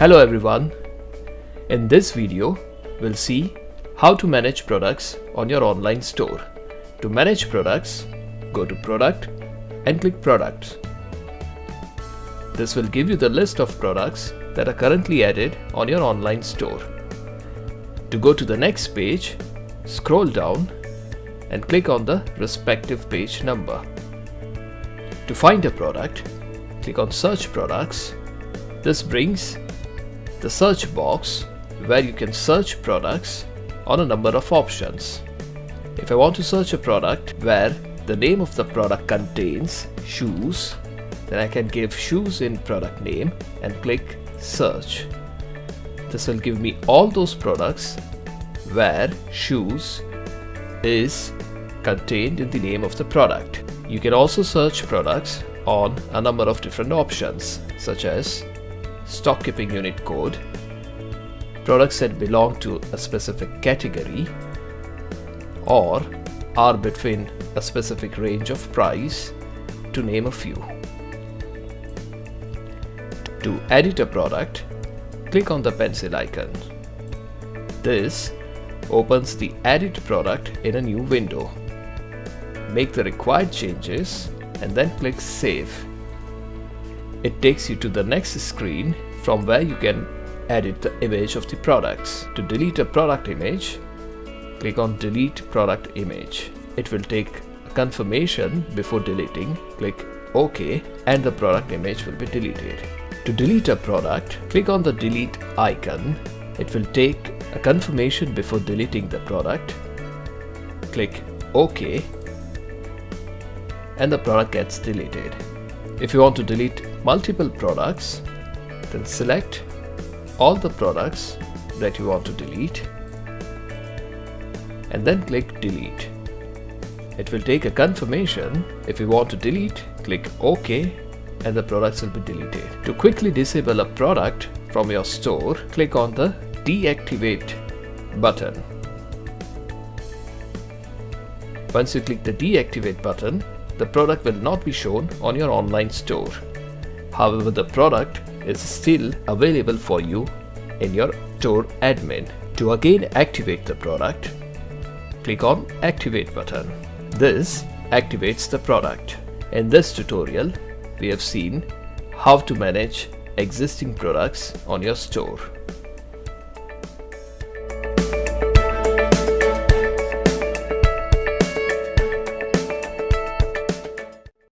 Hello everyone. In this video, we'll see how to manage products on your online store. To manage products, go to Product and click Products. This will give you the list of products that are currently added on your online store. To go to the next page, scroll down and click on the respective page number. To find a product, click on Search Products. This brings the search box where you can search products on a number of options. If I want to search a product where the name of the product contains shoes, then I can give shoes in product name and click search. This will give me all those products where shoes is contained in the name of the product. You can also search products on a number of different options such as stock keeping unit code, products that belong to a specific category, or are between a specific range of price, to name a few. To edit a product, click on the pencil icon. This opens the edit product in a new window. Make the required changes and then click Save. It takes you to the next screen from where you can edit the image of the products. To delete a product image, click on Delete Product Image. It will take a confirmation before deleting. Click OK and the product image will be deleted. To delete a product, click on the delete icon. It will take a confirmation before deleting the product. Click OK and the product gets deleted. If you want to delete multiple products, then select all the products that you want to delete and then click delete. It will take a confirmation. If you want to delete, click OK and the products will be deleted. To quickly disable a product from your store, click on the deactivate button. Once you click the deactivate button, the product will not be shown on your online store. However, the product is still available for you in your store admin. To again activate the product, click on Activate button. This activates the product. In this tutorial, we have seen how to manage existing products on your store.